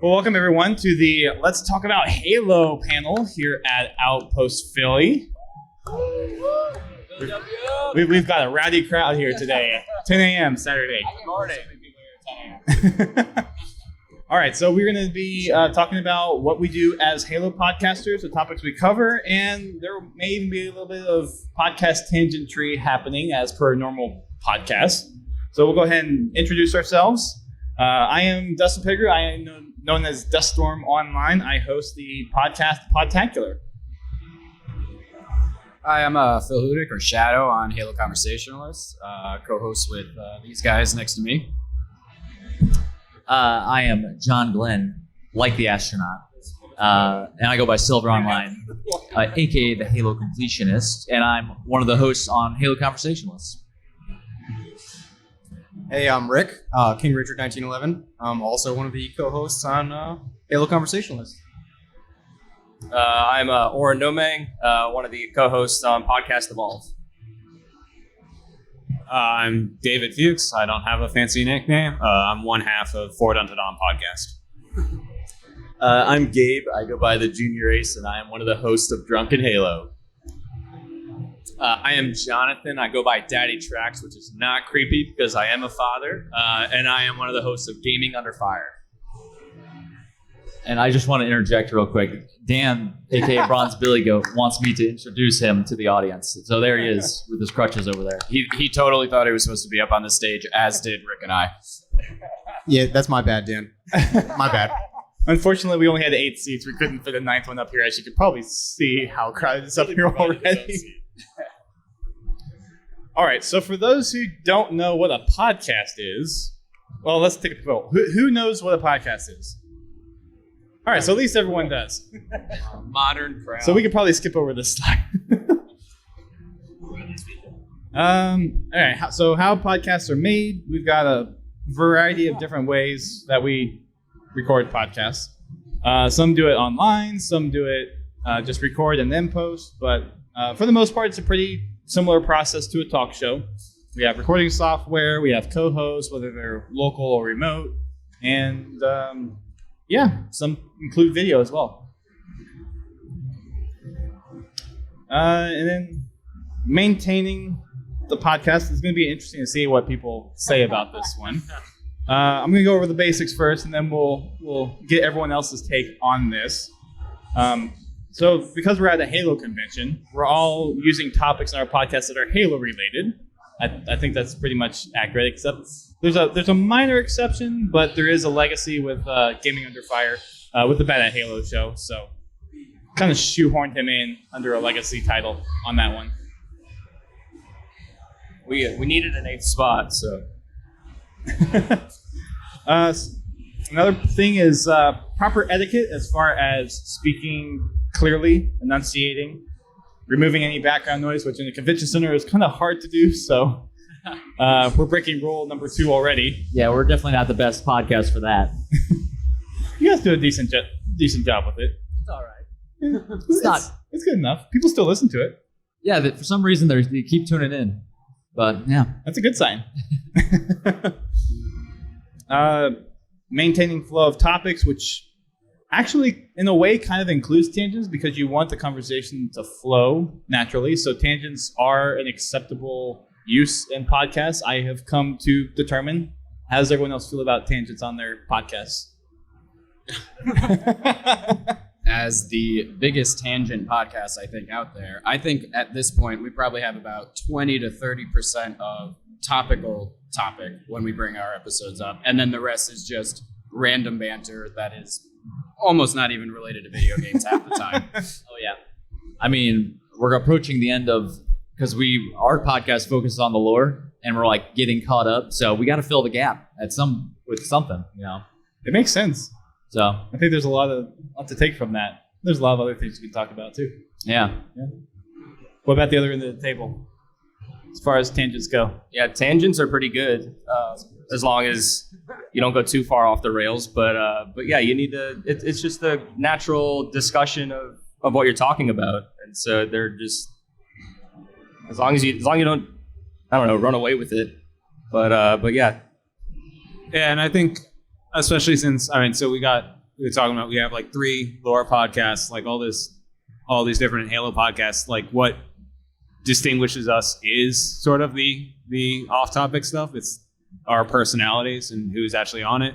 Well, welcome everyone to the Let's Talk About Halo panel here at Outpost Philly. We've got a rowdy crowd here today. 10 a.m. Saturday. Good morning. All right, so we're going to be talking about what we do as Halo podcasters, the topics we cover, and there may even be a little bit of podcast tangentry happening as per normal podcast. So we'll go ahead and introduce ourselves. I am Dustin Pigger. I am known as Duststorm Online. I host the podcast Podtacular. Hi, I'm Phil Hudick, or Shadow, on Halo Conversationalist, co-host with these guys next to me. I am John Glenn, like the astronaut, and I go by Silver Online, aka the Halo Completionist, and I'm one of the hosts on Halo Conversationalist. Hey, I'm Rick, King Richard 1911. I'm also one of the co-hosts on Halo Conversationalist. I'm Oren Nomang, one of the co-hosts on Podcast Evolve. I'm David Fuchs. I don't have a fancy nickname. I'm one half of Forward Unto Dawn podcast. I'm Gabe. I go by TheJrAce, and I am one of the hosts of Drunken Halo. I am Jonathan. I go by Daddy Trax, which is not creepy because I am a father, and I am one of the hosts of Gaming Under Fire. And I just want to interject real quick. Dan, aka Bronze Billy Goat, wants me to introduce him to the audience. So there he is with his crutches over there. He totally thought he was supposed to be up on the stage, as did Rick and I. Yeah, that's my bad, Dan. My bad. Unfortunately, we only had 8 seats. We couldn't fit a 9th one up here, as you could probably see how crowded it's up here already. All right, so for those who don't know what a podcast is, well, let's take a poll. Who knows what a podcast is? All right, so at least everyone does. Modern crowd. So we could probably skip over this slide. All right, so how podcasts are made, we've got a variety of different ways that we record podcasts. Some do it online, some do it just record and then post, but for the most part, it's a pretty similar process to a talk show. We have recording software, we have co-hosts, whether they're local or remote, and some include video as well. And then maintaining the podcast is going to be interesting to see what people say about this one. I'm going to go over the basics first, and then we'll get everyone else's take on this. So because we're at a Halo convention, we're all using topics in our podcast that are Halo related. I think that's pretty much accurate, except there's a minor exception, but there is a legacy with Gaming Under Fire with the Bad at Halo show. So kind of shoehorned him in under a legacy title on that one. We needed an 8th spot, so. Another thing is proper etiquette as far as speaking clearly, enunciating, removing any background noise, which in a convention center is kind of hard to do. So we're breaking rule number 2 already. Yeah, we're definitely not the best podcast for that. You guys do a decent job with it. It's all right. It's good enough. People still listen to it. Yeah, for some reason they keep tuning in. But yeah. That's a good sign. Maintaining flow of topics, which actually, in a way, kind of includes tangents because you want the conversation to flow naturally. So tangents are an acceptable use in podcasts. I have come to determine. How does everyone else feel about tangents on their podcasts? As the biggest tangent podcast, I think, out there, I think at this point we probably have about 20 to 30% of topic when we bring our episodes up. And then the rest is just random banter that is almost not even related to video games half the time. Oh, yeah. I mean, we're approaching the end of, because our podcast focuses on the lore, and we're like getting caught up. So we got to fill the gap with something, you know. It makes sense. So I think there's a lot to take from that. There's a lot of other things we can talk about too. Yeah. What about the other end of the table, as far as tangents go? Yeah, tangents are pretty good, as long as you don't go too far off the rails. But yeah, you need to. It's just a natural discussion of what you're talking about, and so they're just as long as you don't, I don't know, run away with it. But yeah. Yeah, and I think especially since, so we got we were talking about we have like 3 lore podcasts, like all these different Halo podcasts. Like what distinguishes us is sort of the off-topic stuff. It's our personalities and who's actually on it.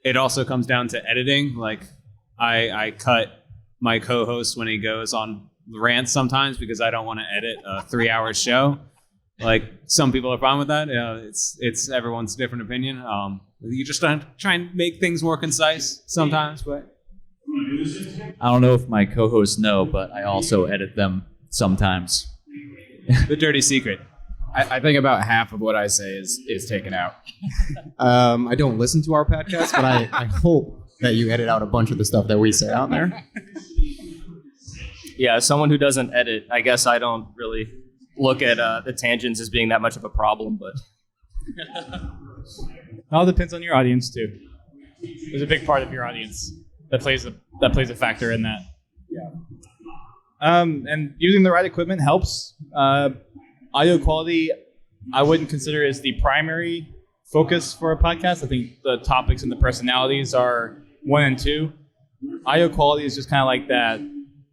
It also comes down to editing. Like I cut my co-host when he goes on rants sometimes because I don't want to edit a 3-hour show. Like some people are fine with that. It's everyone's different opinion. You just try and make things more concise sometimes, but I don't know if my co-hosts know, but I also edit them sometimes. the dirty secret. I think about half of what I say is taken out. I don't listen to our podcast, but I hope that you edit out a bunch of the stuff that we say out there. Yeah, as someone who doesn't edit, I guess I don't really look at the tangents as being that much of a problem, but It all depends on your audience too. There's a big part of your audience that plays a factor in that. Yeah. And using the right equipment helps. Audio quality, I wouldn't consider as the primary focus for a podcast. I think the topics and the personalities are 1 and 2. Audio quality is just kind of like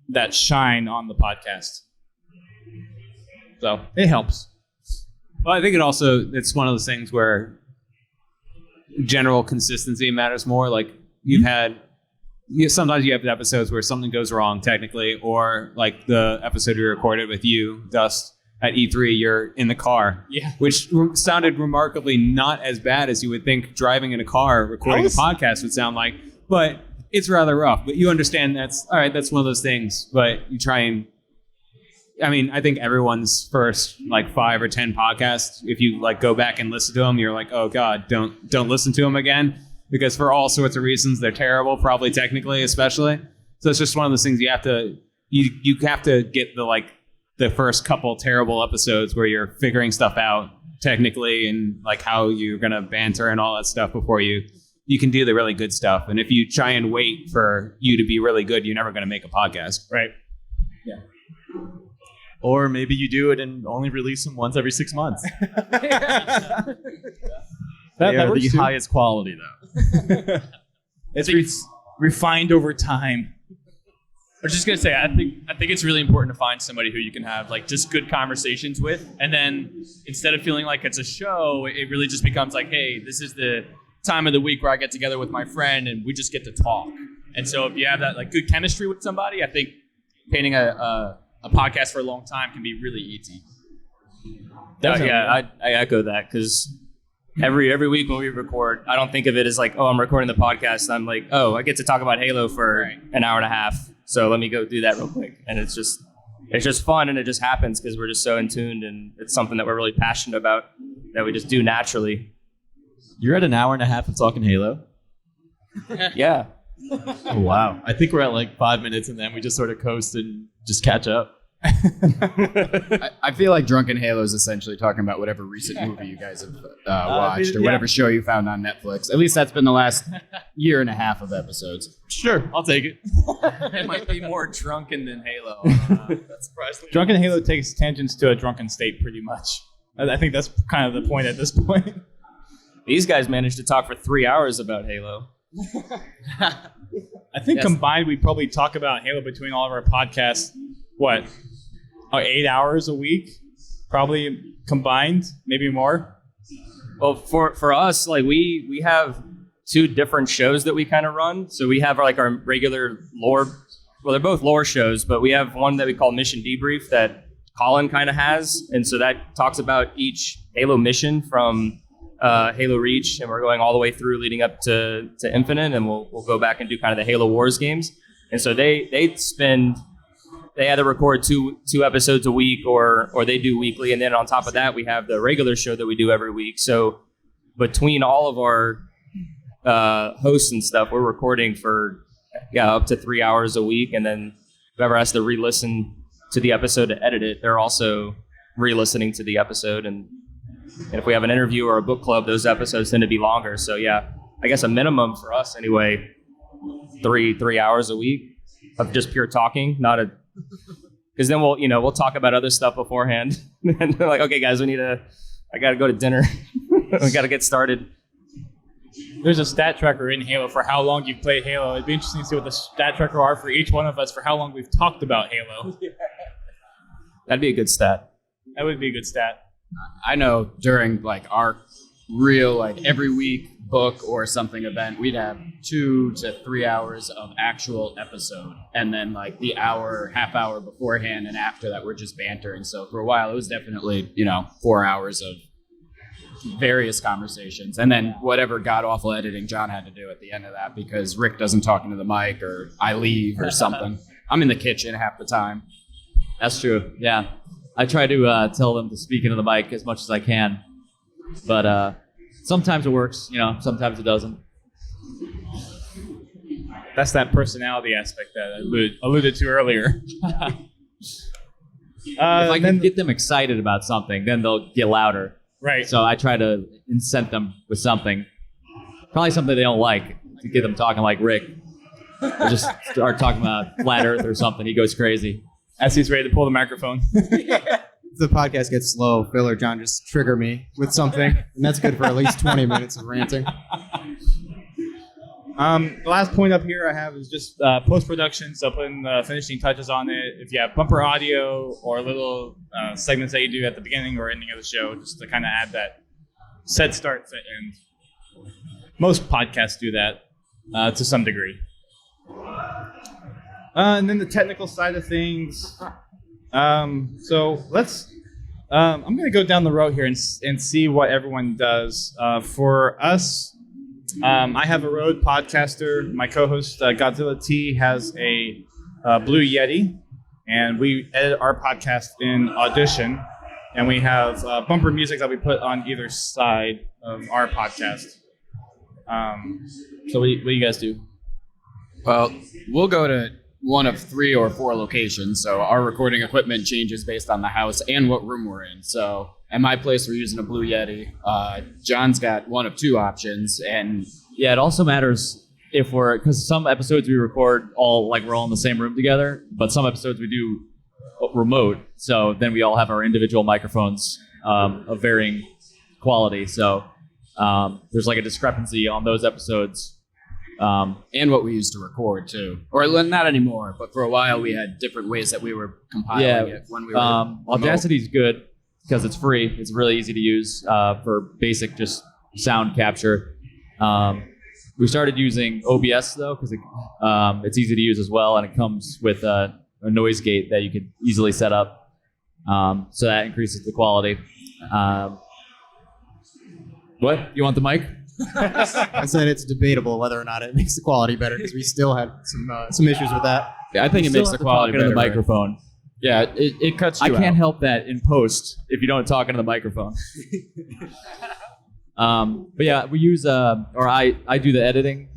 that shine on the podcast. So it helps. Well, I think it's one of those things where general consistency matters more. Like sometimes you have episodes where something goes wrong technically, or like the episode we recorded with you, Dust, at E3, you're in the car, which sounded remarkably not as bad as you would think driving in a car recording a podcast would sound like, but it's rather rough. But you understand that's all right. That's one of those things, but you try and, I mean, I think everyone's first like 5 or 10 podcasts, if you like go back and listen to them, you're like, oh God, don't listen to them again, because for all sorts of reasons, they're terrible, probably technically, especially. So it's just one of those things you have to get the first couple terrible episodes where you're figuring stuff out technically and like how you're going to banter and all that stuff before you can do the really good stuff. And if you try and wait for you to be really good, you're never going to make a podcast. Right. Yeah. Or maybe you do it and only release them once every 6 months. That They're works the too. highest quality, though. It's refined over time. I was just gonna say, I think it's really important to find somebody who you can have like just good conversations with, and then instead of feeling like it's a show, it really just becomes like, hey, this is the time of the week where I get together with my friend and we just get to talk. And so if you have that like good chemistry with somebody, I think painting a podcast for a long time can be really easy. yeah, I echo that, because every week when we record, I don't think of it as like, oh, I'm recording the podcast. I'm like, oh, I get to talk about Halo for an hour and a half. So let me go do that real quick. And it's just fun, and it just happens because we're just so in tune, and it's something that we're really passionate about that we just do naturally. You're at an hour and a half of talking Halo? Yeah. Oh, wow. I think we're at like 5 minutes, and then we just sort of coast and just catch up. I feel like Drunken Halo is essentially talking about whatever recent movie you guys have watched or whatever show you found on Netflix. At least that's been the last year and a half of episodes. Sure, I'll take it. It might be more Drunken than Halo. That's surprising. Drunken Halo takes tangents to a drunken state pretty much. I think that's kind of the point at this point. These guys managed to talk for 3 hours about Halo. I think combined we probably talk about Halo between all of our podcasts, 8 hours a week? Probably combined, maybe more. Well, for us, like we have 2 different shows that we kind of run. So we have our regular lore. Well, they're both lore shows, but we have one that we call Mission Debrief that Colin kind of has, and so that talks about each Halo mission from Halo Reach, and we're going all the way through leading up to Infinite, and we'll go back and do kind of the Halo Wars games. And so they either record two episodes a week or they do weekly, and then on top of that we have the regular show that we do every week. So between all of our hosts and stuff, we're recording for up to 3 hours a week, and then whoever has to re-listen to the episode to edit it, they're also re-listening to the episode. And if we have an interview or a book club, those episodes tend to be longer. So yeah, I guess a minimum for us anyway, 3 hours a week of just pure talking, because then we'll talk about other stuff beforehand. And they're like, okay guys, I gotta go to dinner. We gotta get started. there's a stat tracker in Halo for how long you've played Halo. It'd be interesting to see what the stat tracker are for each one of us for how long we've talked about Halo. That'd be a good stat. That would be a good stat. I know during like our real like every week book or something event, we'd have 2 to 3 hours of actual episode, and then like the half hour beforehand and after that we're just bantering. So for a while it was definitely 4 hours of various conversations, and then whatever god awful editing John had to do at the end of that because Rick doesn't talk into the mic or I leave or something. I'm in the kitchen half the time. That's true. Yeah, I try to tell them to speak into the mic as much as I can, but sometimes it works. Sometimes it doesn't. That's that personality aspect that I alluded to earlier. If I can get them excited about something, then they'll get louder. Right. So I try to incent them with something, probably something they don't like, to get them talking like Rick. Or just start talking about flat Earth or something. He goes crazy as he's ready to pull the microphone. If the podcast gets slow, Phil or John just trigger me with something, and that's good for at least 20 minutes of ranting. The last point up here I have is just post-production, so putting the finishing touches on it. If you have bumper audio or little segments that you do at the beginning or ending of the show, just to kind of add that set start, set end. Most podcasts do that to some degree. And then the technical side of things. So let's. I'm going to go down the road here and see what everyone does. For us, I have a Rode Podcaster. My co-host Godzilla T has a Blue Yeti, and we edit our podcast in Audition. And we have bumper music that we put on either side of our podcast. So what do you guys do? Well, we'll go to one of 3 or 4 locations, so our recording equipment changes based on the house and what room we're in. So at my place, we're using a Blue Yeti. John's got one of 2 options, and yeah, it also matters if because some episodes we record we're all in the same room together, but some episodes we do remote, so then we all have our individual microphones of varying quality. So there's like a discrepancy on those episodes. And what we used to record too, or not anymore, but for a while we had different ways that we were compiling it when we were Audacity's good because it's free. It's really easy to use for basic just sound capture. We started using OBS though because it's easy to use as well, and it comes with a noise gate that you could easily set up, so that increases the quality. What? You want the mic? I said it's debatable whether or not it makes the quality better because we still had some issues with that. Yeah, I think it makes the quality better. The microphone. Yeah, it cuts you I can't out. help that in post if you don't talk into the microphone. But yeah, we use I do the editing,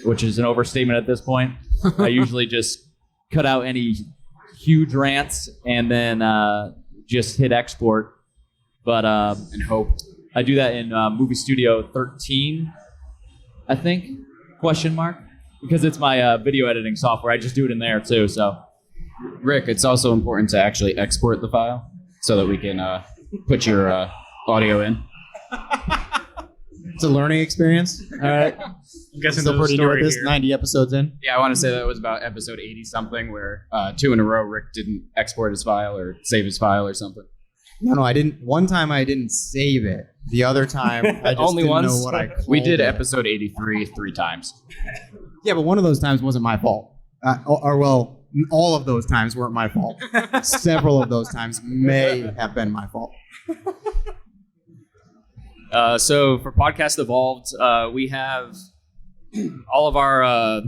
which is an overstatement at this point. I usually just cut out any huge rants and then just hit export. But and hope. I do that in Movie Studio 13, I think, ? Because it's my video editing software. I just do it in there too. So, Rick, it's also important to actually export the file so that we can put your audio in. It's a learning experience. All right. I'm guessing Still there's a pretty new at story this, here. 90 episodes in. Yeah, I want to say that was about episode 80 something where 2 in a row Rick didn't export his file or save his file or something. No, I didn't. One time I didn't save it. The other time I just Only didn't once? know what I called We did it. episode 83 3 times. Yeah, but one of those times wasn't my fault. All of those times weren't my fault. Several of those times may have been my fault. So for Podcast Evolved, we have all of our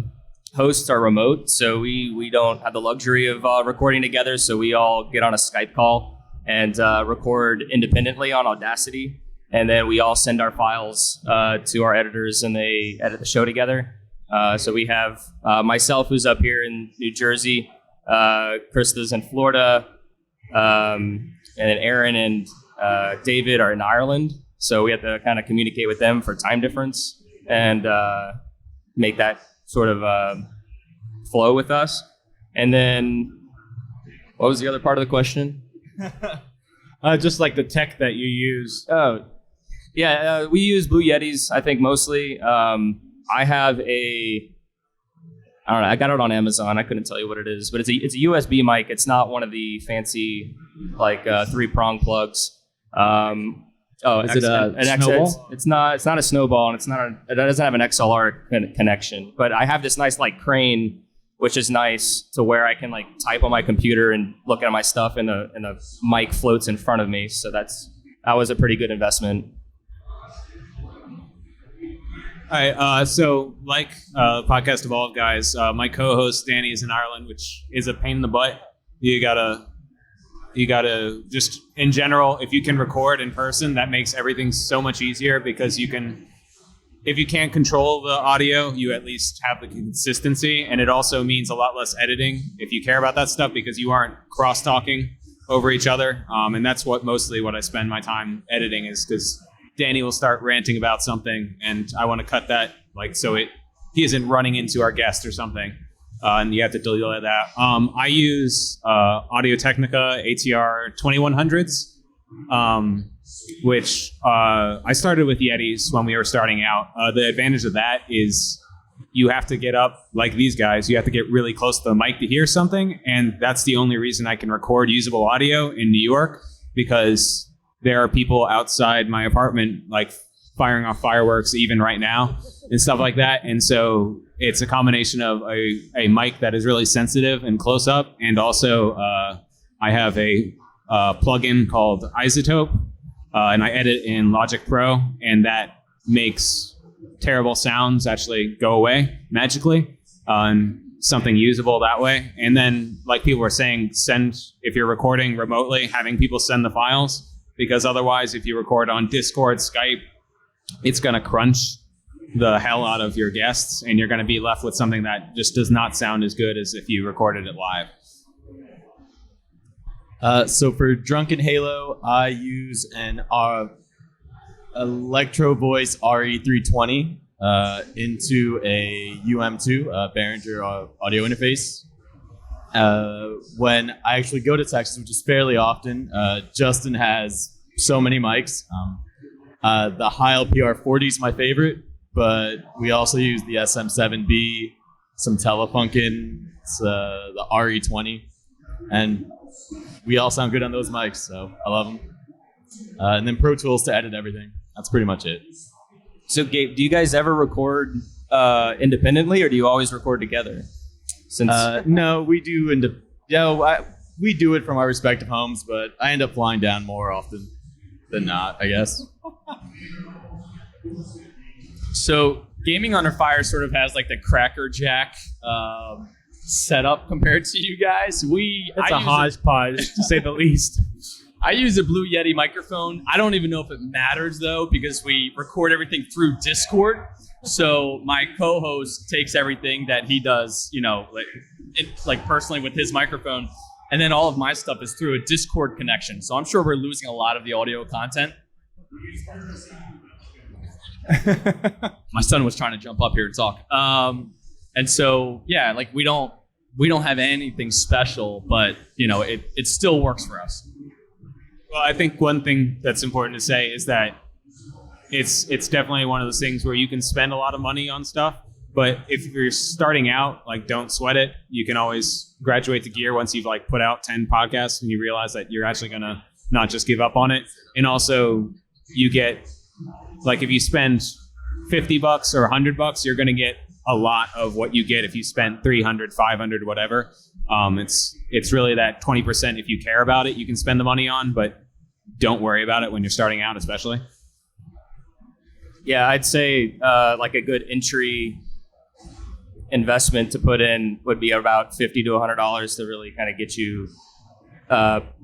hosts are remote, so we don't have the luxury of recording together. So we all get on a Skype call and record independently on Audacity, and then we all send our files to our editors, and they edit the show together. So we have myself, who's up here in New Jersey, Krista's in Florida, and then Aaron and David are in Ireland. So we have to kind of communicate with them for time difference and make that sort of flow with us. And then, what was the other part of the question? Just like the tech that you use. Oh, Yeah, we use Blue Yetis, I think, mostly. I have I don't know, I got it on Amazon. I couldn't tell you what it is, but it's a USB mic. It's not one of the fancy, like, 3-prong plugs. Is it a snowball? It's not a snowball, and it doesn't have an XLR connection. But I have this nice, like, crane, which is nice to where I can, like, type on my computer and look at my stuff, and the mic floats in front of me. So that was a pretty good investment. All right, so like Podcast Evolved guys, my co-host Danny is in Ireland, which is a pain in the butt. You gotta just, in general, if you can record in person, that makes everything so much easier, because if you can't control the audio, you at least have the consistency, and it also means a lot less editing if you care about that stuff, because you aren't cross-talking over each other, and that's mostly what I spend my time editing, is because Danny will start ranting about something, and I want to cut that, like, so he isn't running into our guest or something, and you have to deal with that. I use Audio-Technica ATR 2100s, which I started with Yetis when we were starting out. The advantage of that is you have to get up, like these guys, you have to get really close to the mic to hear something, and that's the only reason I can record usable audio in New York, because there are people outside my apartment, like, firing off fireworks even right now and stuff like that. And so it's a combination of a mic that is really sensitive and close up. And also I have a plugin called Isotope, and I edit in Logic Pro, and that makes terrible sounds actually go away magically, and something usable that way. And then, like people were saying, if you're recording remotely, having people send the files, because otherwise, if you record on Discord, Skype, it's going to crunch the hell out of your guests, and you're going to be left with something that just does not sound as good as if you recorded it live. So for Drunken Halo, I use an Electro Voice RE320 into a UM2 Behringer audio interface. When I actually go to Texas, which is fairly often, Justin has so many mics. The Heil PR40 is my favorite, but we also use the SM7B, some Telefunken, the RE20, and we all sound good on those mics, so I love them. And then Pro Tools to edit everything. That's pretty much it. So, Gabe, do you guys ever record independently, or do you always record together? No, we do. We do it from our respective homes, but I end up flying down more often than not, I guess. So Gaming Under Fire sort of has like the Cracker Jack setup compared to you guys. It's a hodgepodge, to say the least. I use a Blue Yeti microphone. I don't even know if it matters, though, because we record everything through Discord. So my co-host takes everything that he does, like personally with his microphone, and then all of my stuff is through a Discord connection. So I'm sure we're losing a lot of the audio content. My son was trying to jump up here and talk. And so, yeah, like we don't have anything special, but it still works for us. Well, I think one thing that's important to say is that it's definitely one of those things where you can spend a lot of money on stuff, but if you're starting out, like, don't sweat it. You can always graduate to gear once you've put out 10 podcasts and you realize that you're actually gonna not just give up on it. And also, you get, if you spend $50 or $100, you're gonna get a lot of what you get if you spent 300, 500, whatever. It's really that 20% if you care about it, you can spend the money on, but don't worry about it when you're starting out, especially. Yeah, I'd say a good entry investment to put in would be about $50 to $100 to really kind of get you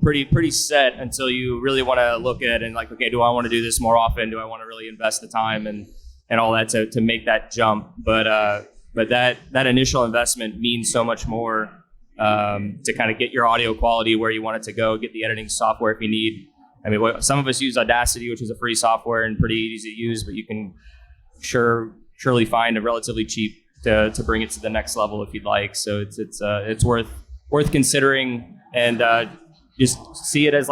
pretty set until you really want to look at and okay, do I want to do this more often? Do I want to really invest the time and all that to make that jump? But that initial investment means so much more to kind of get your audio quality where you want it to go, get the editing software if you need. I mean, some of us use Audacity, which is a free software and pretty easy to use, but you can surely find a relatively cheap to bring it to the next level if you'd like. So it's worth considering, and just see it as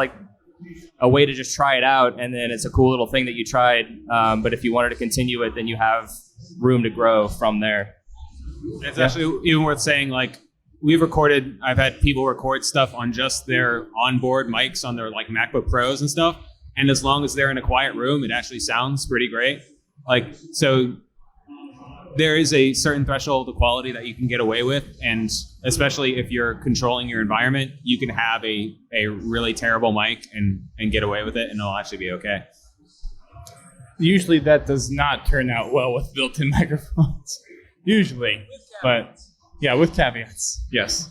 a way to just try it out, and then it's a cool little thing that you tried. But if you wanted to continue it, then you have room to grow from there. It's actually even worth saying, like, I've had people record stuff on just their onboard mics on their like MacBook Pros and stuff. And as long as they're in a quiet room, it actually sounds pretty great. Like, so there is a certain threshold of quality that you can get away with. And especially if you're controlling your environment, you can have a really terrible mic and get away with it, and it'll actually be okay. Usually that does not turn out well with built-in microphones. Usually. But yeah, with caveats. Yes.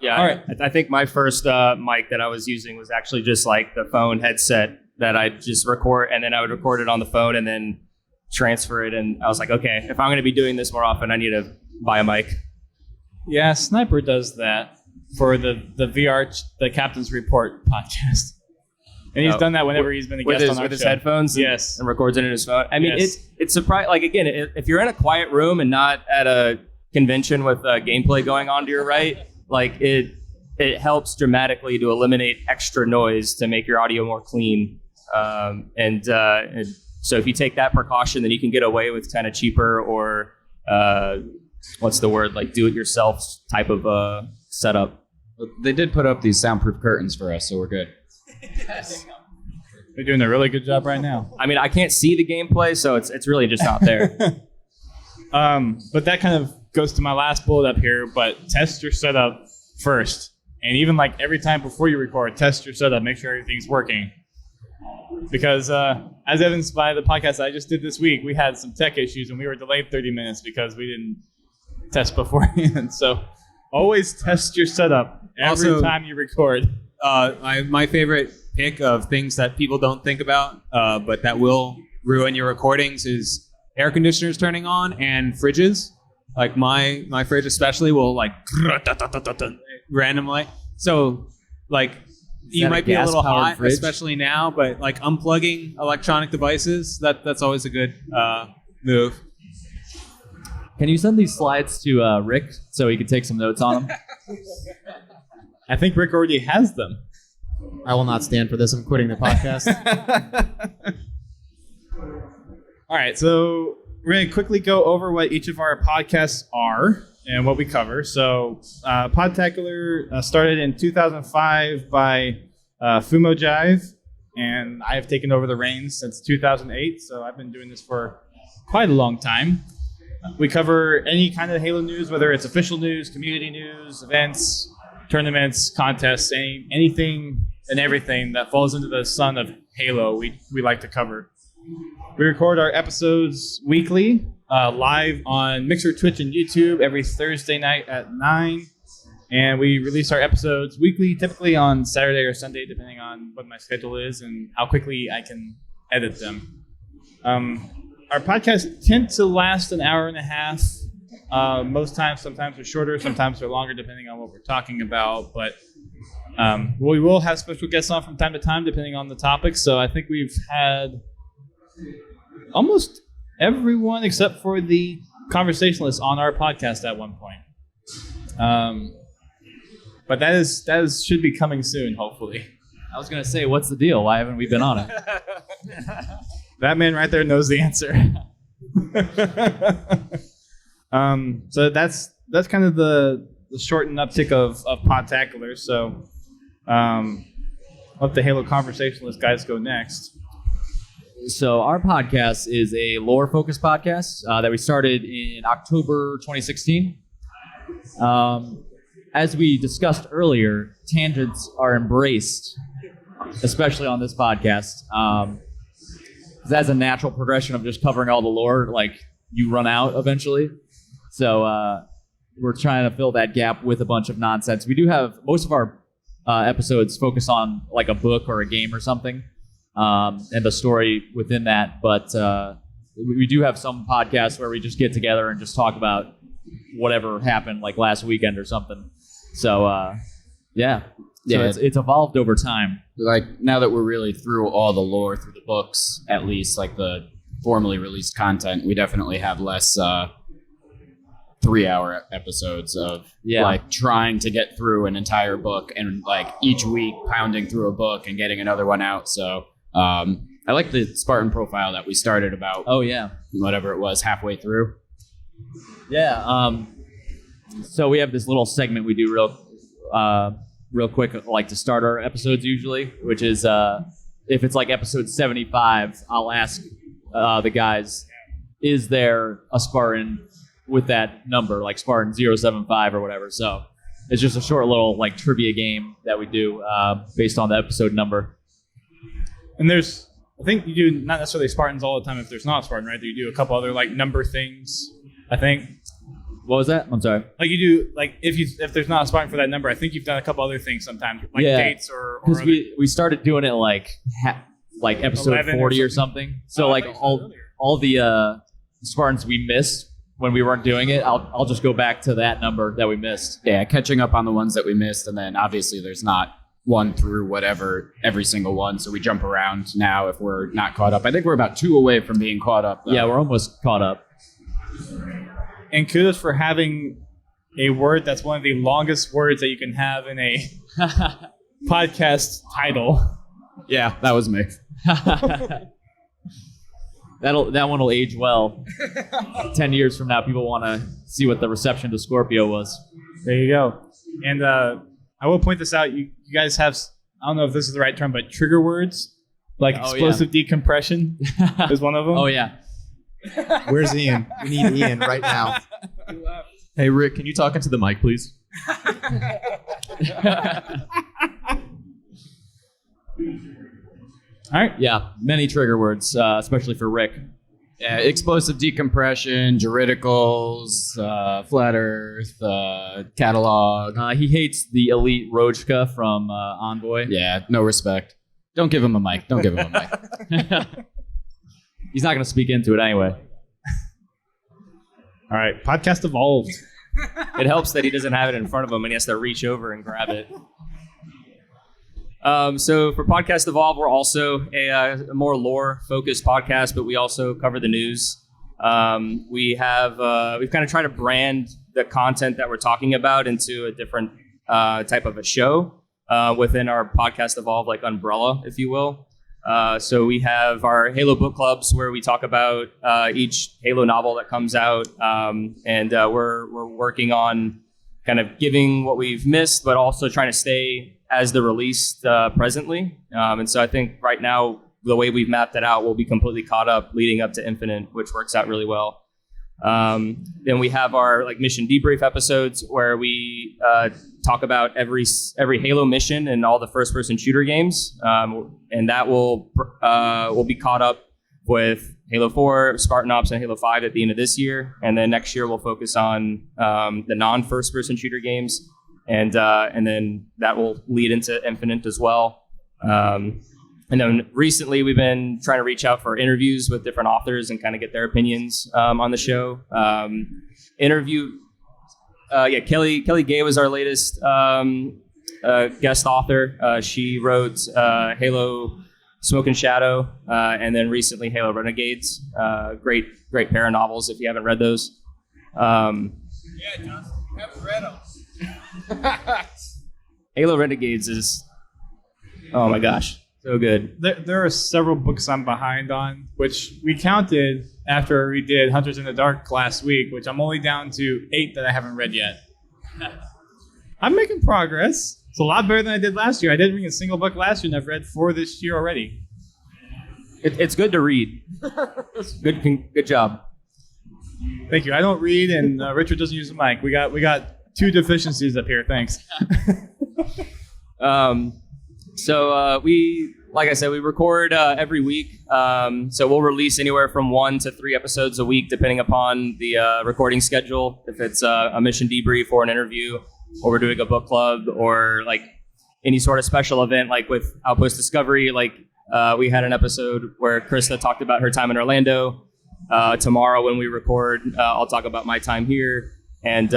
Yeah, all right. I think my first mic that I was using was actually just like the phone headset that I just record, and then I would record it on the phone and then transfer it. And I was like, okay, if I'm going to be doing this more often, I need to buy a mic. Yeah, Sniper does that for the the Captain's Report podcast. And he's done that whenever he's been a guest on our with his show. headphones. Yes. And records it in his phone. I mean, Yes. it's surprising. Like, again, if you're in a quiet room and not at a convention with gameplay going on to your right, like it helps dramatically to eliminate extra noise to make your audio more clean. And so if you take that precaution, then you can get away with kind of cheaper or what's the word, like do-it-yourself type of setup. They did put up these soundproof curtains for us, so we're good. They're doing a really good job right now. I mean, I can't see the gameplay, so it's really just not there. But that kind of goes to my last bullet up here, but test your setup first. And even like every time before you record, test your setup, make sure everything's working. Because as evidenced by the podcast I just did this week, we had some tech issues and we were delayed 30 minutes because we didn't test beforehand. So always test your setup every time you record. My favorite pick of things that people don't think about, but that will ruin your recordings, is air conditioners turning on and fridges. Like my fridge especially will like randomly. So like you might be a little hot, fridge? especially now, but like unplugging electronic devices, that's always a good move. Can you send these slides to Rick so he can take some notes on them? I think Rick already has them. I will not stand for this. I'm quitting the podcast. All right, so we're going to quickly go over what each of our podcasts are and what we cover. So Podtacular started in 2005 by Fumo Jive, and I have taken over the reins since 2008, so I've been doing this for quite a long time. We cover any kind of Halo news, whether it's official news, community news, events, tournaments, contests, anything and everything that falls into the sun of Halo, we like to cover. We record our episodes weekly, live on Mixer, Twitch, and YouTube every Thursday night at 9. And we release our episodes weekly, typically on Saturday or Sunday, depending on what my schedule is and how quickly I can edit them. Our podcasts tend to last an hour and a half. Most times, sometimes they're shorter, sometimes they're longer, depending on what we're talking about. But we will have special guests on from time to time, depending on the topic. So I think we've had almost everyone except for the Conversationalist on our podcast at one point. But that should be coming soon, hopefully. I was going to say, what's the deal? Why haven't we been on it? That man right there knows the answer. So that's kind of the shortened uptick of Podtacular. So let the Halo Conversationalist guys go next. So our podcast is a lore-focused podcast that we started in October 2016. As we discussed earlier, tangents are embraced, especially on this podcast. That's a natural progression of just covering all the lore. Like, you run out eventually. So we're trying to fill that gap with a bunch of nonsense. We do have most of our episodes focus on like a book or a game or something, and the story within that. But we do have some podcasts where we just get together and just talk about whatever happened like last weekend or something. So yeah. So it's evolved over time. Like, now that we're really through all the lore, through the books, at least, like the formally released content, we definitely have less 3-hour episodes of like trying to get through an entire book and like each week pounding through a book and getting another one out. So I like the Spartan profile that we started about. Oh yeah, whatever it was, halfway through. Yeah. So we have this little segment we do real quick, like to start our episodes usually, which is if it's like episode 75, I'll ask the guys, is there a Spartan with that number, like Spartan 075 or whatever? So it's just a short little like trivia game that we do based on the episode number. And I think you do not necessarily Spartans all the time if there's not a Spartan, right? You do a couple other like number things, I think. What was that? I'm sorry. Like you do, like if there's not a Spartan for that number, I think you've done a couple other things sometimes, like dates or because we started doing it like episode 40 or something. So like all the Spartans we missed when we weren't doing it, I'll just go back to that number that we missed. Yeah, catching up on the ones that we missed, and then obviously there's not one through whatever every single one, so we jump around now if we're not caught up. I think we're about 2 away from being caught up, though. Yeah, we're almost caught up. And kudos for having a word that's one of the longest words that you can have in a podcast title. Yeah, that was me. That one will age well. 10 years from now, people want to see what the reception to Scorpio was. There you go. And I will point this out. You guys have, I don't know if this is the right term, but trigger words, like explosive decompression is one of them. Oh, yeah. Where's Ian? We need Ian right now. Hey, Rick, can you talk into the mic, please? All right. Yeah, many trigger words, especially for Rick. Yeah, explosive decompression, juridicals, flat earth, catalog. He hates the elite Rojka from Envoy. Yeah, no respect. Don't give him a mic. Don't give him a mic. He's not going to speak into it anyway. All right. Podcast evolved. It helps that he doesn't have it in front of him and he has to reach over and grab it. So for Podcast Evolve, we're also a more lore-focused podcast, but we also cover the news. We've kind of tried to brand the content that we're talking about into a different type of a show within our Podcast Evolve, like umbrella, if you will. So we have our Halo book clubs where we talk about each Halo novel that comes out, and we're working on kind of giving what we've missed, but also trying to stay as the released presently. And so I think right now, the way we've mapped it out, we'll be completely caught up leading up to Infinite, which works out really well. Then we have our like mission debrief episodes where we talk about every Halo mission and all the first-person shooter games, and that will be caught up with Halo 4, Spartan Ops, and Halo 5 at the end of this year. And then next year we'll focus on the non-first-person shooter games, and then that will lead into Infinite as well. And then recently we've been trying to reach out for interviews with different authors and kind of get their opinions on the show. Kelly Gay was our latest guest author. She wrote Halo Smoke and Shadow, and then recently Halo Renegades. Great pair of novels if you haven't read those. Yeah, John, I haven't read them. Halo Renegades is, oh my gosh. So good. There are several books I'm behind on, which we counted after we did Hunters in the Dark last week, which I'm only down to 8 that I haven't read yet. I'm making progress. It's a lot better than I did last year. I didn't read a single book last year, and I've read 4 this year already. It's good to read. Good job. Thank you. I don't read, and Richard doesn't use the mic. We got 2 deficiencies up here. Thanks. So like I said, we record every week. So we'll release anywhere from 1 to 3 episodes a week, depending upon the recording schedule. If it's a mission debrief or an interview, or we're doing a book club, or like any sort of special event, like with Outpost Discovery. Like we had an episode where Krista talked about her time in Orlando. Tomorrow when we record, I'll talk about my time here. And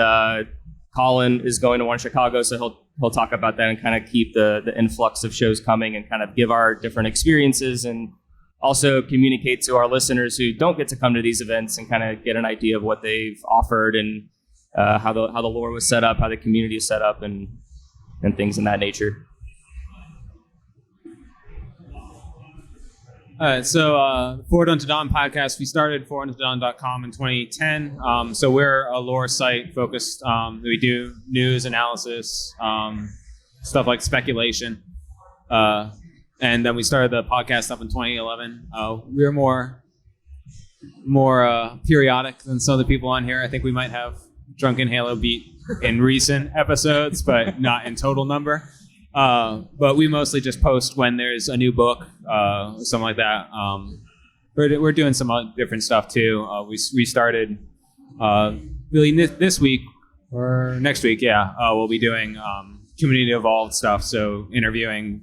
Colin is going to one in Chicago, so he'll talk about that and kind of keep the influx of shows coming and kind of give our different experiences and also communicate to our listeners who don't get to come to these events and kind of get an idea of what they've offered and how the lore was set up, how the community is set up, and things in that nature. Forward Unto Dawn podcast, we started forwarduntodawn.com in 2010. So we're a lore site focused. We do news analysis, stuff like speculation. And then we started the podcast up in 2011. We're more periodic than some of the people on here. I think we might have Drunken Halo beat in recent episodes, but not in total number. But we mostly just post when there's a new book, something like that. We're doing some different stuff too. We started really this week or next week. Yeah, we'll be doing community evolved stuff. So interviewing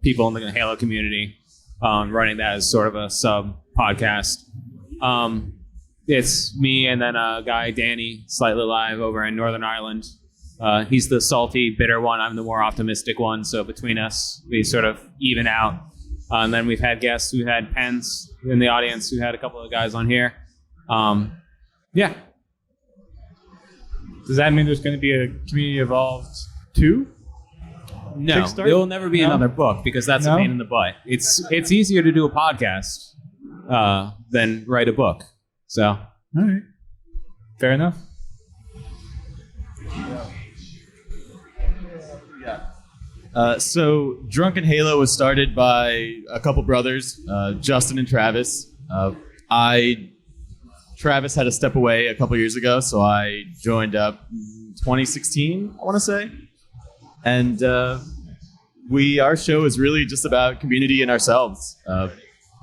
people in the Halo community, running that as sort of a sub podcast. It's me and then a guy, Danny, Slightly Live over in Northern Ireland. He's the salty, bitter one. I'm the more optimistic one. So between us, we sort of even out. And then we've had guests. We had Pens in the audience. We had a couple of guys on here. Yeah. Does that mean there's going to be a Community Evolved 2? No, Kickstart? there will never be another book because that's No? a pain in the butt. It's easier to do a podcast than write a book. So, All right. Fair enough. So Drunken Halo was started by a couple brothers, Justin and Travis. Travis had to step away a couple years ago, so I joined up in 2016, I want to say. And our show is really just about community and ourselves.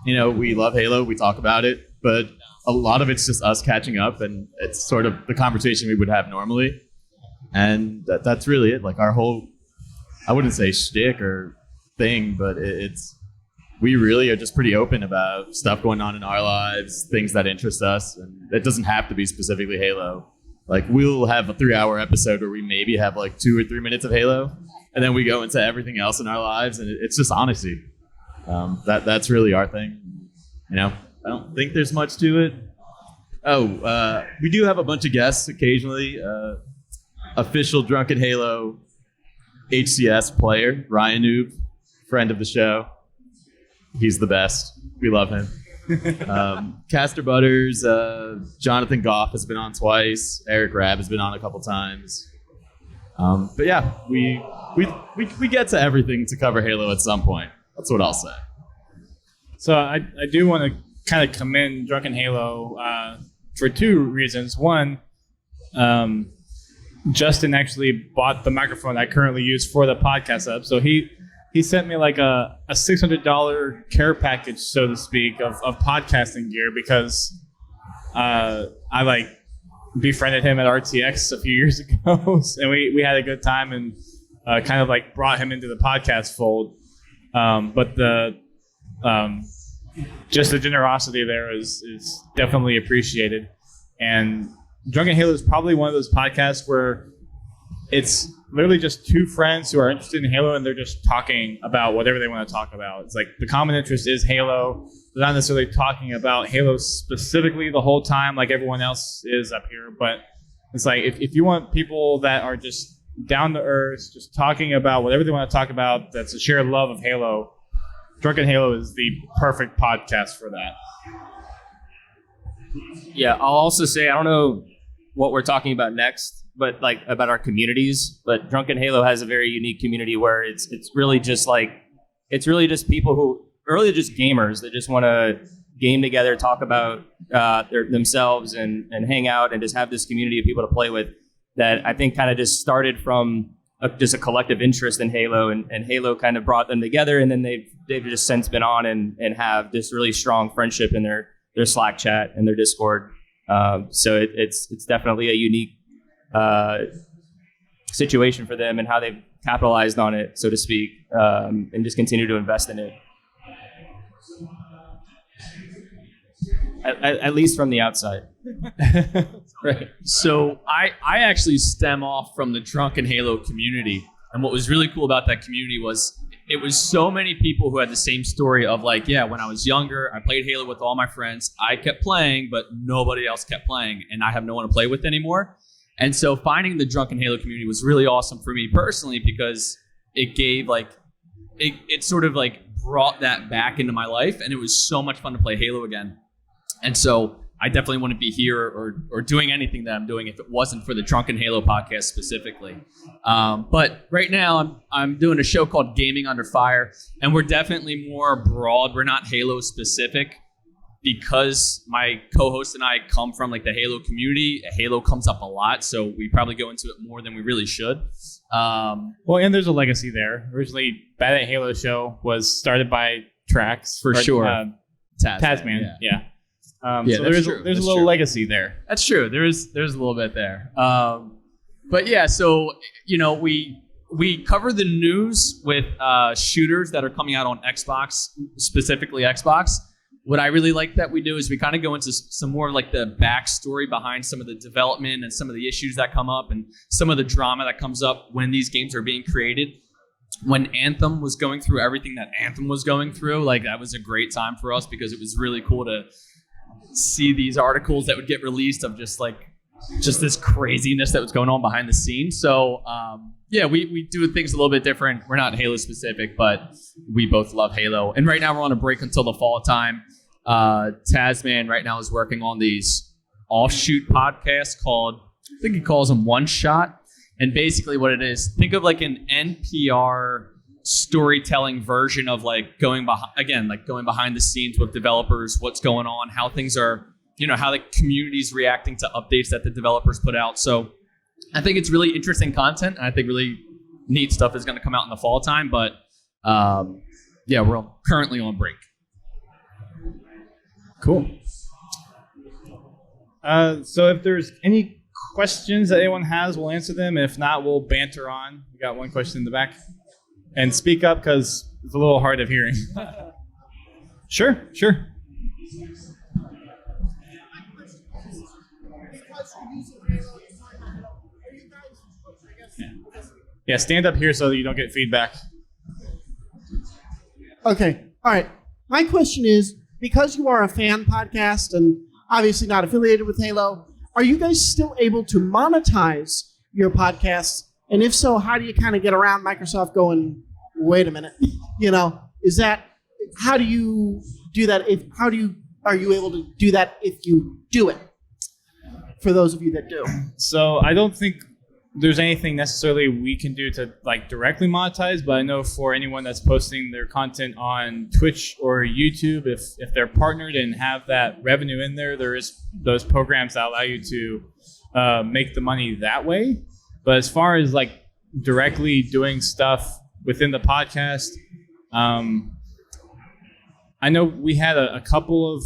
We love Halo, we talk about it, but a lot of it's just us catching up, and it's sort of the conversation we would have normally. And that's really it. Like our whole, I wouldn't say shtick or thing, but we really are just pretty open about stuff going on in our lives, things that interest us, and it doesn't have to be specifically Halo. Like we'll have a 3-hour episode where we maybe have like 2 or 3 minutes of Halo, and then we go into everything else in our lives, and it's just honesty. That's really our thing. I don't think there's much to it. We do have a bunch of guests occasionally. Official Drunken Halo HCS player, Ryan Noob, friend of the show. He's the best. We love him. Caster Butters, Jonathan Goff has been on twice. Eric Rabb has been on a couple times. But yeah, we get to everything to cover Halo at some point. That's what I'll say. So I do want to kind of commend Drunken Halo for 2 reasons. One, Justin actually bought the microphone I currently use for the podcast up. So he sent me like a $600 care package, so to speak, of podcasting gear because I like befriended him at RTX a few years ago, and we had a good time and kind of like brought him into the podcast fold. But just the generosity there is definitely appreciated. And Drunken Halo is probably one of those podcasts where it's literally just 2 friends who are interested in Halo and they're just talking about whatever they want to talk about. It's like the common interest is Halo. They're not necessarily talking about Halo specifically the whole time like everyone else is up here, but it's like if you want people that are just down to earth, just talking about whatever they want to talk about, that's a shared love of Halo, Drunken Halo is the perfect podcast for that. Yeah, I'll also say I don't know what we're talking about next, but like about our communities. But Drunken Halo has a very unique community where it's really just people who are really just gamers that just want to game together, talk about themselves and hang out and just have this community of people to play with. That I think kind of just started from just a collective interest in Halo, and Halo kind of brought them together, and then they've just since been on and have this really strong friendship in their Slack chat and their Discord. So it's definitely a unique situation for them and how they've capitalized on it, so to speak, and just continue to invest in it. At least from the outside. Right. So I actually stem off from the Drunken Halo community. And what was really cool about that community was it was so many people who had the same story of like, yeah, when I was younger, I played Halo with all my friends. I kept playing, but nobody else kept playing. And I have no one to play with anymore. And so finding the Drunken Halo community was really awesome for me personally because it gave it sort of brought that back into my life, and it was so much fun to play Halo again. And so I definitely wouldn't be here or doing anything that I'm doing if it wasn't for the Drunken Halo podcast specifically. But right now I'm doing a show called Gaming Under Fire, and we're definitely more broad. We're not Halo specific because my co-host and I come from the Halo community. Halo comes up a lot, so we probably go into it more than we really should. Well, and there's a legacy there. Originally, Bad at Halo show was started by Trax. For sure. Tasman, yeah. So that's there's a little legacy there. That's true. There's a little bit there. But yeah, so we cover the news with shooters that are coming out on Xbox, specifically Xbox. What I really like that we do is we kind of go into some more of the backstory behind some of the development and some of the issues that come up and some of the drama that comes up when these games are being created. When Anthem was going through everything that Anthem was going through, that was a great time for us because it was really cool to see these articles that would get released of just this craziness that was going on behind the scenes. So we do things a little bit different. We're not Halo specific, but we both love Halo. And right now we're on a break until the fall time. Tasman right now is working on these offshoot podcasts called, I think he calls them One Shot. And basically what it is, think of an NPR storytelling version of going behind the scenes with developers, what's going on, how things are, how the community's reacting to updates that the developers put out. So I think it's really interesting content, and I think really neat stuff is going to come out in the fall time. But we're currently on break. Cool. So if there's any questions that anyone has, we'll answer them. If not, we'll banter on. We got one question in the back. And speak up because it's a little hard of hearing. Sure. Yeah, stand up here so that you don't get feedback. Okay. All right. My question is, because you are a fan podcast and obviously not affiliated with Halo, are you guys still able to monetize your podcasts? And if so, how do you kind of get around Microsoft going, wait a minute, how do you do that? Are you able to do that if you do it? For those of you that do. So I don't think there's anything necessarily we can do to directly monetize, but I know for anyone that's posting their content on Twitch or YouTube, if they're partnered and have that revenue in there is those programs that allow you to make the money that way. But as far as directly doing stuff within the podcast, I know we had a couple of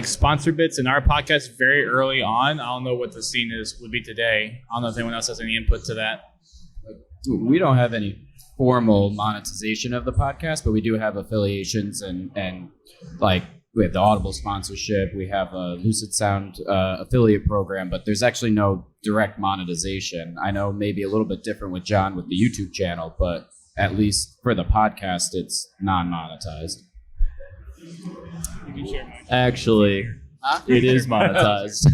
sponsor bits in our podcast very early on. I don't know what the scene would be today. I don't know if anyone else has any input to that. We don't have any formal monetization of the podcast, but we do have affiliations and we have the Audible sponsorship. We have a Lucid Sound affiliate program, but there's actually no direct monetization. I know maybe a little bit different with John with the YouTube channel, but at least for the podcast, it's non-monetized. Actually, it is monetized.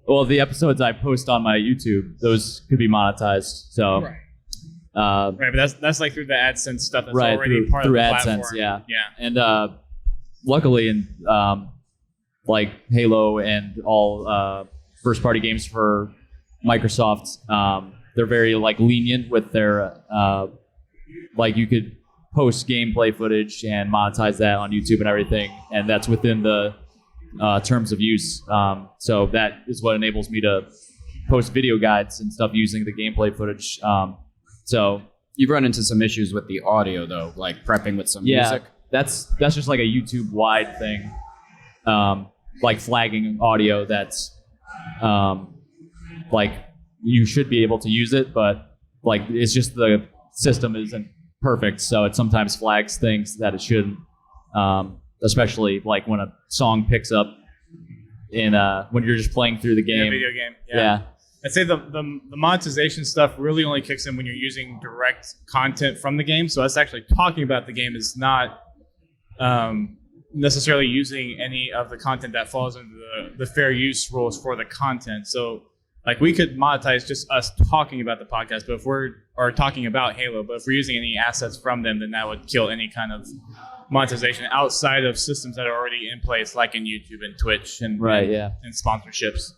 Well, the episodes I post on my YouTube, those could be monetized. So, right, but that's through the AdSense stuff. That's already through part of the AdSense, platform. yeah. And luckily, in Halo and all first-party games for Microsoft, they're very lenient with their you could post gameplay footage and monetize that on YouTube and everything, and that's within the terms of use. So that is what enables me to post video guides and stuff using the gameplay footage. So you've run into some issues with the audio though, prepping with some music. That's just a YouTube wide thing, flagging audio. That's you should be able to use it, but it's just the system isn't perfect, so it sometimes flags things that it shouldn't. Especially when a song picks up in when you're just playing through the game. Yeah, video game. Yeah. I'd say the monetization stuff really only kicks in when you're using direct content from the game. So us actually talking about the game is not necessarily using any of the content that falls into the fair use rules for the content. So like we could monetize just us talking about the podcast, but if we're talking about Halo, but if we're using any assets from them, then that would kill any kind of monetization outside of systems that are already in place, like in YouTube and Twitch and and sponsorships.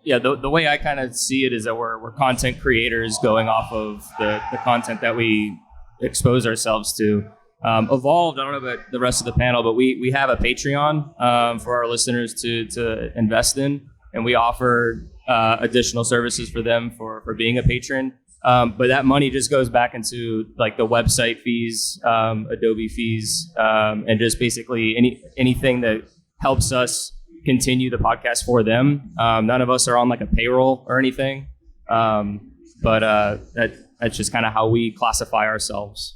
Yeah, the way I kind of see it is that we're content creators going off of the content that we expose ourselves to. Evolved, I don't know about the rest of the panel, but we have a Patreon for our listeners to invest in, and we offer additional services for them for being a patron. But that money just goes back into like the website fees, Adobe fees, and just basically anything that helps us continue the podcast for them. None of us are on like a payroll or anything, but that's just kind of how we classify ourselves.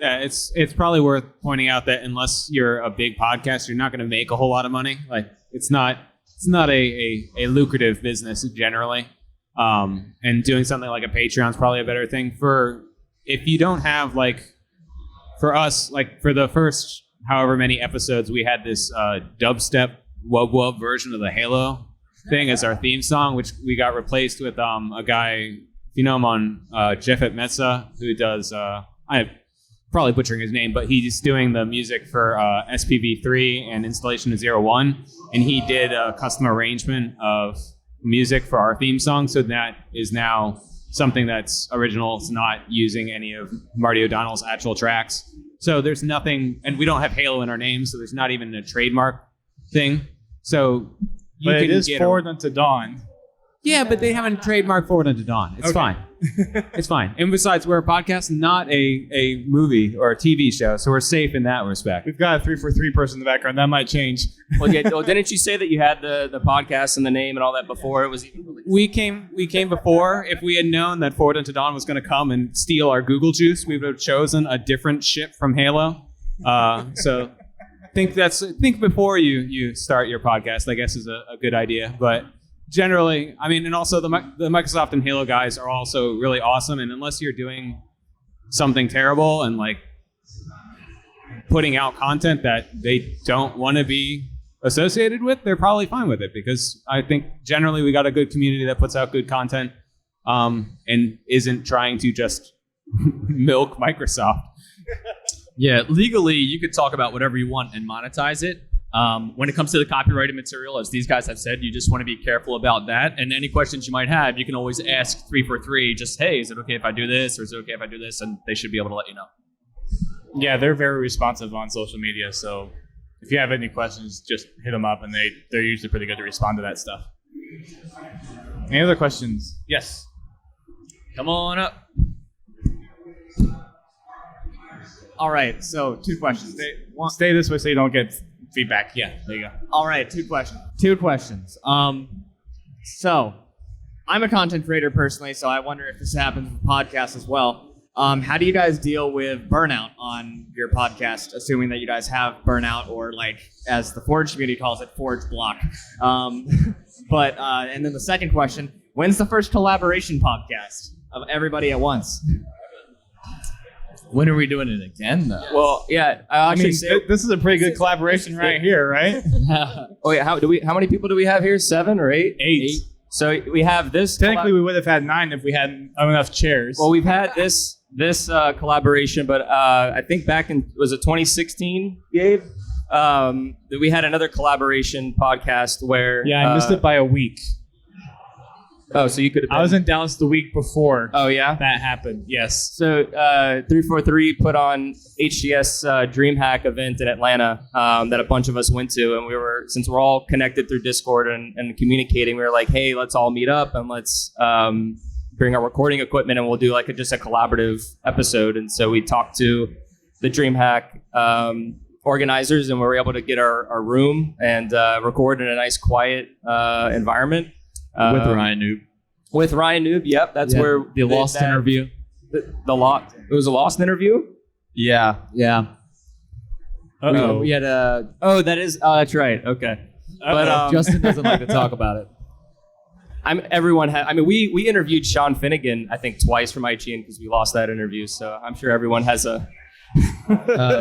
Yeah, it's probably worth pointing out that unless you're a big podcast, you're not going to make a whole lot of money. Like it's not a lucrative business generally. And doing something like a Patreon is probably a better thing for if you don't have like for us, like for the first however many episodes, we had this dubstep wub wub version of the Halo thing as our theme song, which we got replaced with a guy, if you know him on Jeff at Metza, who does I'm probably butchering his name, but he's doing the music for SPV3 and Installation of 01, and he did a custom arrangement of music for our theme song, so that is now something that's original. It's not using any of Marty O'Donnell's actual tracks. So there's nothing, and we don't have Halo in our name, so there's not even a trademark thing. So you but can it is get Forward Unto Dawn. Yeah, but they haven't trademarked Forward Unto Dawn. It's fine. It's fine. And besides, we're a podcast, not a movie or a TV show, so we're safe in that respect. We've got a 343 person in the background. That might change. Well, didn't you say that you had the podcast and the name and all that before it was even released? We came before. If we had known that Forward Unto Dawn was going to come and steal our Google juice, we would have chosen a different ship from Halo. So think before you start your podcast, I guess, is a good idea. But generally, I mean, and also the Microsoft and Halo guys are also really awesome. And unless you're doing something terrible and like putting out content that they don't want to be associated with, they're probably fine with it, because I think generally we got a good community that puts out good content and isn't trying to just milk Microsoft. Yeah, legally, you could talk about whatever you want and monetize it. When it comes to the copyrighted material, as these guys have said, you just want to be careful about that. And any questions you might have, you can always ask 343, just, hey, is it okay if I do this? Or is it okay if I do this? And they should be able to let you know. Yeah, they're very responsive on social media. So if you have any questions, just hit them up, and they're usually pretty good to respond to that stuff. Any other questions? Yes. Come on up. All right, so 2 questions. Stay this way so you don't get feedback. Yeah, there you go. All right, 2 questions. 2 questions. So I'm a content creator personally, so I wonder if this happens with podcasts as well. How do you guys deal with burnout on your podcast, assuming that you guys have burnout, or like, as the Forge community calls it, Forge block? But and then the second question, when's the first collaboration podcast of everybody at once? When are we doing it again, though? Well, yeah, I mean, this is a pretty good collaboration right here, right? Oh yeah, how many people do we have here? 7 or 8? 8. So we have this. Technically, we would have had 9 if we had enough chairs. Well, we've had this collaboration, but I think back in, was it 2016, Gabe? That we had another collaboration podcast where. Yeah, I missed it by a week. Oh, so you could have been. I was in Dallas the week before. Oh, yeah? That happened, yes. So 343 put on HGS DreamHack event in Atlanta that a bunch of us went to, and since we're all connected through Discord and communicating, we were like, hey, let's all meet up and let's bring our recording equipment, and we'll do like just a collaborative episode. And so we talked to the DreamHack organizers, and we were able to get our room and record in a nice, quiet environment. With Ryan Noob. With Ryan Noob, yep. That's where the Lost interview. It was a Lost interview? Yeah. Uh-oh. We had a. Oh, that's right. Okay. But Justin doesn't like to talk about it. We interviewed Sean Finnegan, I think, twice from IGN because we lost that interview. So I'm sure everyone has a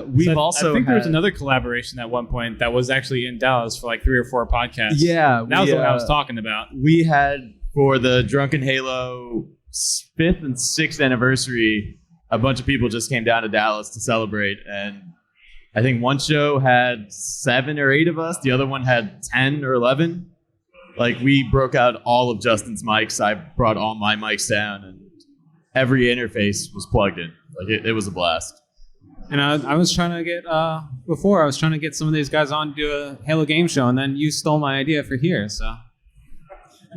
We've So also I think there was had- another collaboration at one point that was actually in Dallas for like 3 or 4 podcasts. Yeah, that was we, the one I was talking about. We had for the Drunken Halo 5th and 6th anniversary, a bunch of people just came down to Dallas to celebrate, and I think one show had 7 or 8 of us. The other one had 10 or 11. Like, we broke out all of Justin's mics. I brought all my mics down, and every interface was plugged in. Like, it was a blast. And I was trying to get before I was trying to get some of these guys on to do a Halo game show, and then you stole my idea for here. So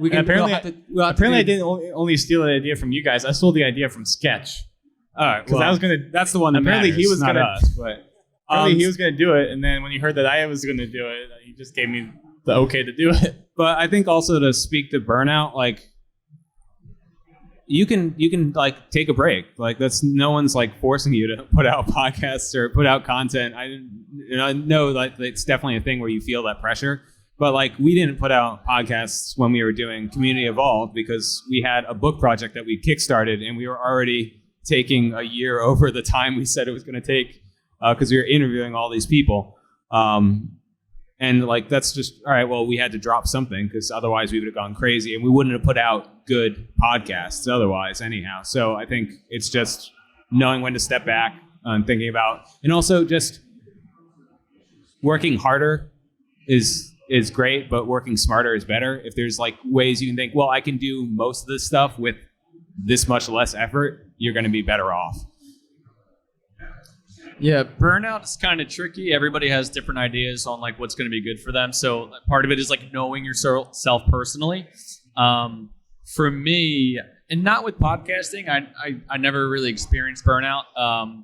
we can Apparently, we'll have to I do- didn't only steal the idea from you guys. I stole the idea from Sketch. All right, Because I was gonna. That's the one that Apparently matters, he was not gonna. us, but Apparently he was gonna do it, and then when he heard that I was gonna do it, he just gave me the okay to do it. But I think also to speak to burnout, like you can like take a break. Like that's no one's like forcing you to put out podcasts or put out content. I know like it's definitely a thing where you feel that pressure. But like we didn't put out podcasts when we were doing Community Evolved because we had a book project that we kickstarted and we were already taking a year over the time we said it was going to take because we were interviewing all these people. And like that's just all right. Well, we had to drop something because otherwise we would have gone crazy, and we wouldn't have put out good podcasts otherwise. Anyhow, so I think it's just knowing when to step back and thinking about, and also just working harder is great, but working smarter is better. If there's like ways you can think, well, I can do most of this stuff with this much less effort, you're going to be better off. Yeah, burnout is kind of tricky. Everybody has different ideas on like what's going to be good for them. So part of it is like knowing yourself personally. For me, and not with podcasting, I never really experienced burnout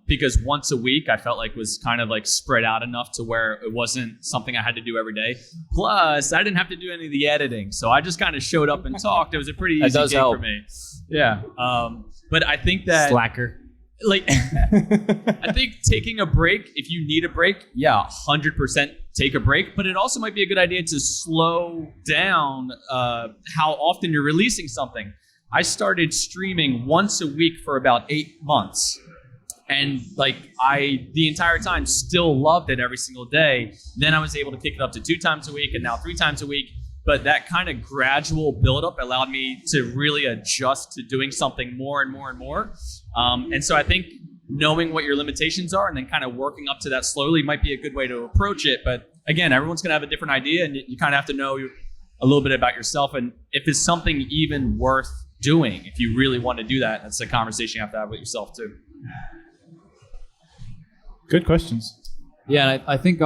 because once a week I felt like was kind of like spread out enough to where it wasn't something I had to do every day. Plus, I didn't have to do any of the editing, so I just kind of showed up and talked. It was a pretty easy gig for me. Yeah, but I think that Slacker. like I think taking a break, if you need a break, yeah, 100% take a break, but it also might be a good idea to slow down how often you're releasing something. I started streaming once a week for about 8 months, and like I the entire time still loved it every single day. Then I was able to kick it up to 2 times a week and now 3 times a week. But that kind of gradual buildup allowed me to really adjust to doing something more and more and more. And so I think knowing what your limitations are and then kind of working up to that slowly might be a good way to approach it. But again, everyone's going to have a different idea, and you kind of have to know a little bit about yourself and if it's something even worth doing. If you really want to do that, that's a conversation you have to have with yourself too. Good questions. Yeah, and I think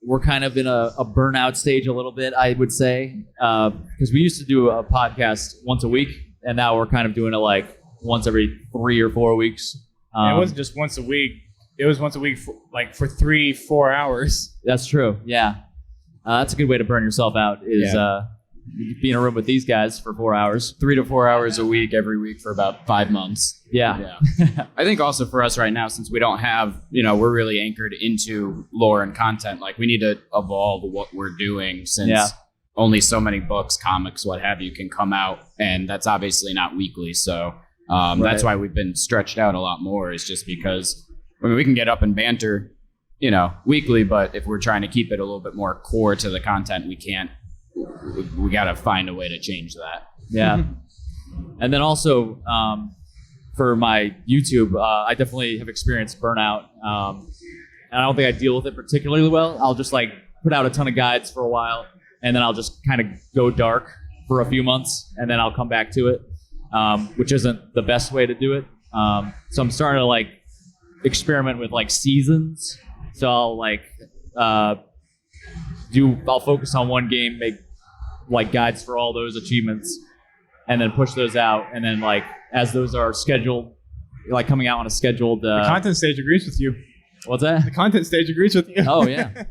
we're kind of in a burnout stage a little bit, I would say, because we used to do a podcast once a week, and now we're kind of doing it like once every 3 or 4 weeks. And it wasn't just once a week. It was once a week for 3-4 hours. That's true. Yeah, that's a good way to burn yourself out. Is be in a room with these guys for 4 hours, 3 to 4 hours a week every week for about 5 months. Yeah. I think also for us right now, since we don't have, we're really anchored into lore and content, like we need to evolve what we're doing since only so many books, comics, what have you can come out. And that's obviously not weekly. So that's why we've been stretched out a lot more, is just because, we can get up and banter, weekly, but if we're trying to keep it a little bit more core to the content, we can't. We got to find a way to change that. Yeah. And then also for my YouTube, I definitely have experienced burnout. And I don't think I deal with it particularly well. I'll just like put out a ton of guides for a while, and then I'll just kind of go dark for a few months, and then I'll come back to it, which isn't the best way to do it. So I'm starting to like experiment with like seasons. So I'll like I'll focus on one game, make like guides for all those achievements, and then push those out. And then like as those are scheduled, like coming out on a scheduled. The content stage agrees with you. What's that? The content stage agrees with you. Oh yeah.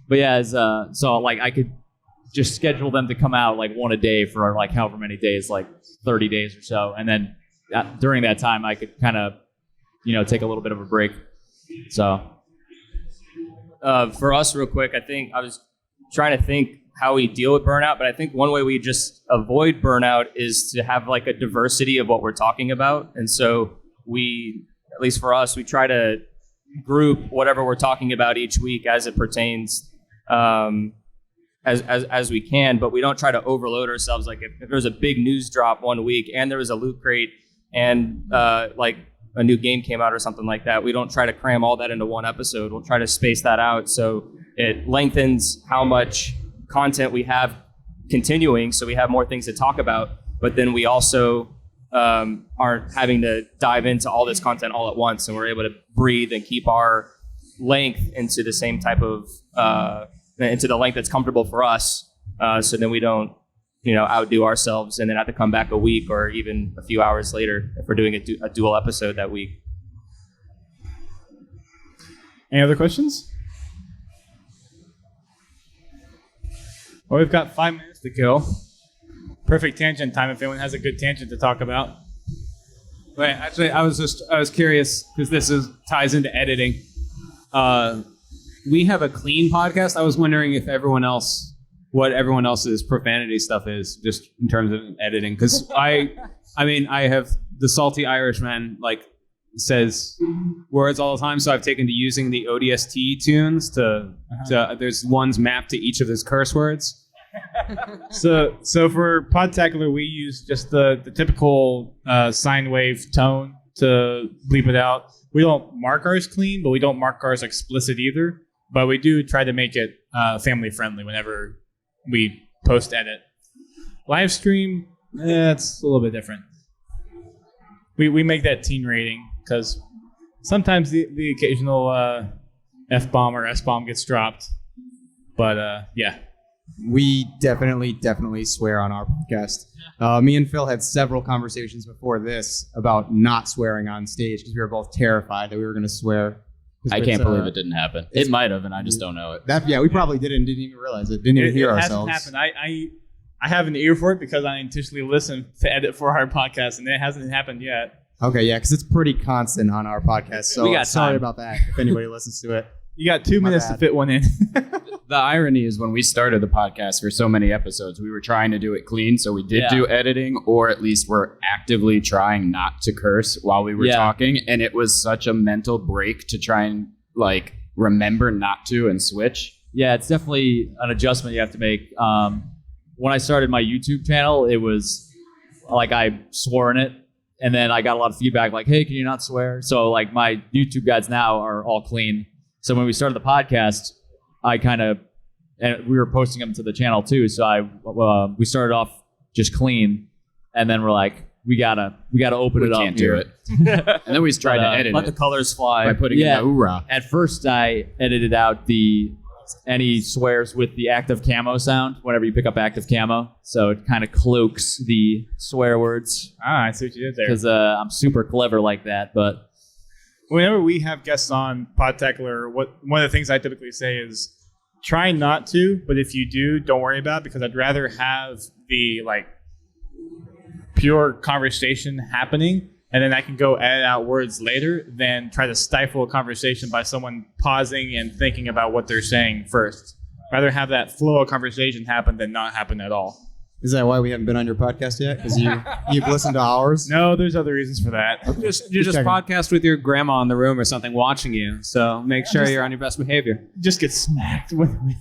But yeah, so like I could just schedule them to come out like one a day for like however many days, like 30 days or so, and then during that time I could kind of take a little bit of a break. So. For us, real quick, I think I was trying to think how we deal with burnout, but I think one way we just avoid burnout is to have like a diversity of what we're talking about. And so we at least for us, we try to group whatever we're talking about each week as it pertains as we can, but we don't try to overload ourselves. Like if there's a big news drop one week and there was a loot crate and like a new game came out or something like that, we don't try to cram all that into one episode. We'll try to space that out so it lengthens how much content we have continuing, so we have more things to talk about, but then we also aren't having to dive into all this content all at once, and we're able to breathe and keep our length into the same type of into the length that's comfortable for us, so then we don't outdo ourselves and then have to come back a week or even a few hours later if we're doing a dual episode that week. Any other questions? Well, we've got 5 minutes to kill. Perfect tangent time if anyone has a good tangent to talk about. Wait, actually, I was curious because this ties into editing. We have a clean podcast. I was wondering if what everyone else's profanity stuff is, just in terms of editing. Because I have the salty Irishman says words all the time, so I've taken to using the ODST tunes to there's ones mapped to each of his curse words. So for Podtacular, we use just the typical sine wave tone to bleep it out. We don't mark ours clean, but we don't mark ours explicit either. But we do try to make it family friendly whenever we post edit. Live stream, it's a little bit different. We make that teen rating because sometimes the occasional F-bomb or S-bomb gets dropped. But yeah. We definitely swear on our podcast. Me and Phil had several conversations before this about not swearing on stage because we were both terrified that we were going to swear. I can't believe it didn't happen. It might have, and I just don't know it. We probably didn't even realize it. Didn't even hear ourselves. It hasn't happened. I have an ear for it because I intentionally listen to edit for our podcast, and it hasn't happened yet. Okay, yeah, because it's pretty constant on our podcast. So we got sorry time. about that if anybody listens to it. You got 2 minutes to fit one in. The irony is when we started the podcast for so many episodes, we were trying to do it clean. So we did do editing, or at least we're actively trying not to curse while we were talking. And it was such a mental break to try and remember not to and switch. Yeah, it's definitely an adjustment you have to make. When I started my YouTube channel, it was I swore in it. And then I got a lot of feedback hey, can you not swear? So my YouTube guides now are all clean. So when we started the podcast, and we were posting them to the channel too. So we started off just clean, and then we're we gotta open it up. We can't do it. And then we tried to edit let the colors fly by putting in the hoorah. At first, I edited out any swears with the active camo sound whenever you pick up active camo. So it kind of cloaks the swear words. I see what you did there. Because I'm super clever like that, but. Whenever we have guests on Podtacular, one of the things I typically say is try not to, but if you do, don't worry about it, because I'd rather have the pure conversation happening and then I can go edit out words later than try to stifle a conversation by someone pausing and thinking about what they're saying first. Rather have that flow of conversation happen than not happen at all. Is that why we haven't been on your podcast yet? Because you've listened to ours? No, there's other reasons for that. You just podcast with your grandma in the room or something watching you. So make sure you're on your best behavior. Just get smacked with me.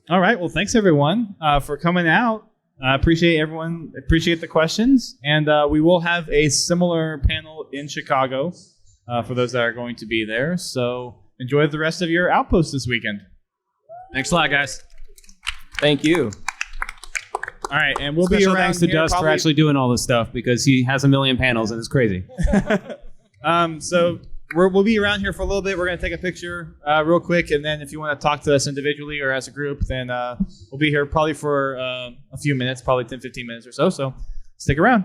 All right. Well, thanks everyone for coming out. Appreciate everyone. Appreciate the questions. And we will have a similar panel in Chicago for those that are going to be there. So enjoy the rest of your Outpost this weekend. Thanks a lot, guys. Thank you. All right, and we'll Special be around thanks to here Dust probably... for actually doing all this stuff because he has a million panels and it's crazy. So we'll be around here for a little bit. We're going to take a picture real quick, and then if you want to talk to us individually or as a group, then we'll be here probably for a few minutes, probably 10, 15 minutes or so. So stick around.